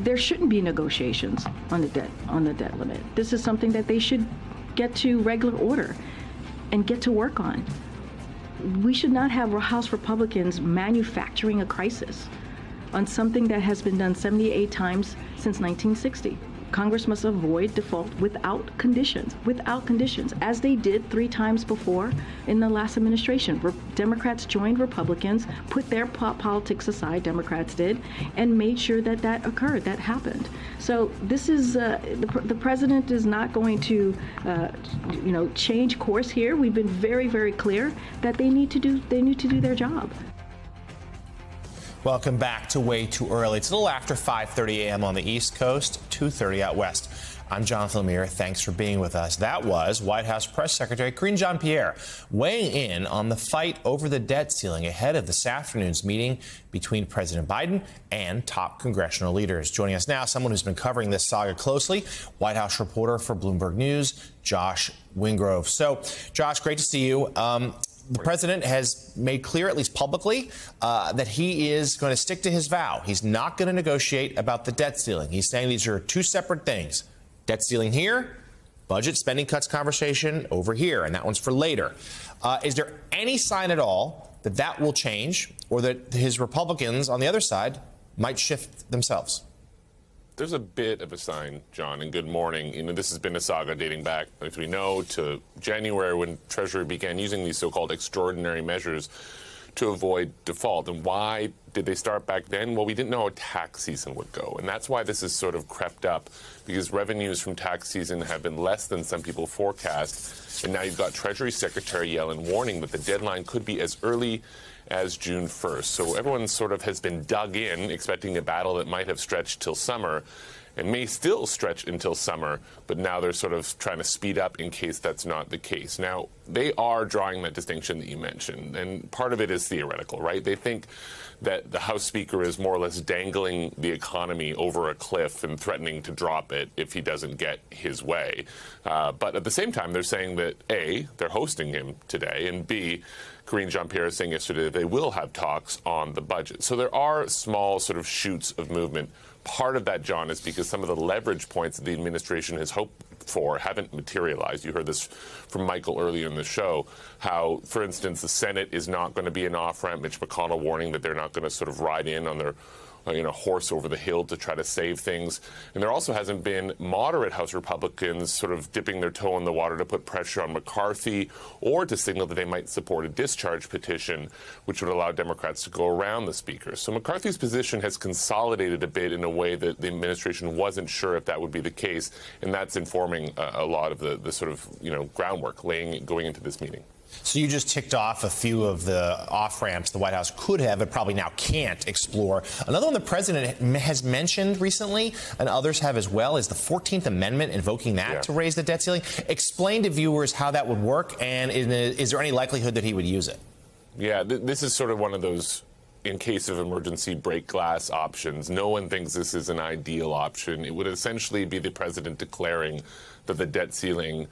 there shouldn't be negotiations on the debt limit. This is something that they should get to regular order and get to work on. We should not have House Republicans manufacturing a crisis on something that has been done 78 times since 1960. Congress must avoid default without conditions, as they did 3 times before in the last administration. Democrats joined Republicans, put their politics aside, Democrats did, and made sure that that occurred, that happened. So this is, the president is not going to, change course here. We've been very, very clear that they need to do their job. Welcome back to Way Too Early. It's a little after 5:30 a.m. on the East Coast, 2:30 out west. I'm Jonathan Lemire. Thanks for being with us. That was White House Press Secretary Karine Jean-Pierre weighing in on the fight over the debt ceiling ahead of this afternoon's meeting between President Biden and top congressional leaders. Joining us now, someone who's been covering this saga closely, White House reporter for Bloomberg News, Josh Wingrove. So, Josh, great to see you. The president has made clear, at least publicly, that he is going to stick to his vow. He's not going to negotiate about the debt ceiling. He's saying these are 2 separate things. Debt ceiling here, budget spending cuts conversation over here, and that one's for later. Is there any sign at all that that will change, or that his Republicans on the other side might shift themselves? There's a bit of a sign, John, and good morning. This has been a saga dating back, as we know, to January when Treasury began using these so-called extraordinary measures to avoid default. And why did they start back then? Well, we didn't know how tax season would go. And that's why this has sort of crept up, because revenues from tax season have been less than some people forecast. And now you've got Treasury Secretary Yellen warning that the deadline could be as early as June 1st. So everyone sort of has been dug in, expecting a battle that might have stretched till summer and may still stretch until summer, but now they're sort of trying to speed up in case that's not the case. Now, they are drawing that distinction that you mentioned, and part of it is theoretical, right? They think that the House Speaker is more or less dangling the economy over a cliff and threatening to drop it if he doesn't get his way. But at the same time, they're saying that, A, they're hosting him today, and B, Karine Jean-Pierre saying yesterday that they will have talks on the budget. So there are small sort of shoots of movement. Part of that, John, is because some of the leverage points that the administration has hoped for haven't materialized. You heard this from Michael earlier in the show, how, for instance, the Senate is not going to be an off-ramp. Mitch McConnell warning that they're not going to sort of ride in on their horse over the hill to try to save things. And there also hasn't been moderate House Republicans sort of dipping their toe in the water to put pressure on McCarthy or to signal that they might support a discharge petition, which would allow Democrats to go around the Speaker. So McCarthy's position has consolidated a bit in a way that the administration wasn't sure if that would be the case, and that's informing a lot of the sort of, groundwork going into this meeting. So you just ticked off a few of the off-ramps the White House could have, but probably now can't explore. Another one the president has mentioned recently, and others have as well, is the 14th Amendment, invoking that to raise the debt ceiling. Explain to viewers how that would work, and is there any likelihood that he would use it? Yeah, this is sort of one of those in case of emergency break glass options. No one thinks this is an ideal option. It would essentially be the president declaring that the debt ceiling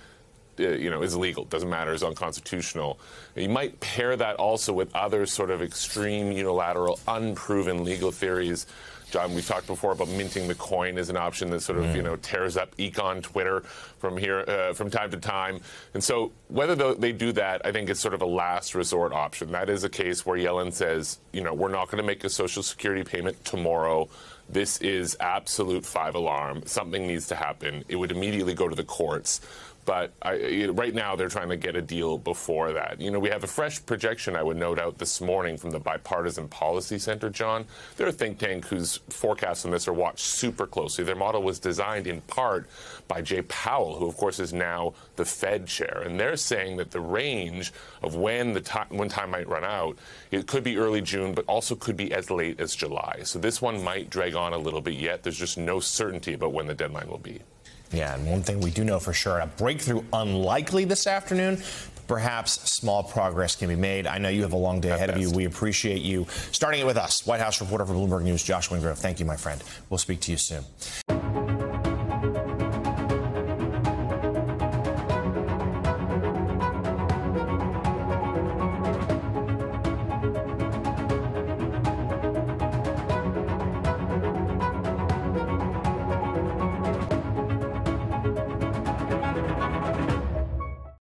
is illegal, doesn't matter, is unconstitutional. You might pair that also with other sort of extreme, unilateral, unproven legal theories. John, we've talked before about minting the coin as an option that sort of, tears up econ Twitter from time to time. And so whether they do that, I think is sort of a last resort option. That is a case where Yellen says, we're not going to make a Social Security payment tomorrow. This is absolute 5 alarm. Something needs to happen. It would immediately go to the courts. But right now, they're trying to get a deal before that. We have a fresh projection, I would note out this morning, from the Bipartisan Policy Center, John. They're a think tank whose forecasts on this are watched super closely. Their model was designed in part by Jay Powell, who, of course, is now the Fed chair. And they're saying that the range of when time might run out, it could be early June, but also could be as late as July. So this one might drag on a little bit yet. There's just no certainty about when the deadline will be. Yeah, and one thing we do know for sure, a breakthrough unlikely this afternoon. Perhaps small progress can be made. I know you have a long day ahead of you. We appreciate you starting it with us. White House reporter for Bloomberg News, Josh Wingrove. Thank you, my friend. We'll speak to you soon.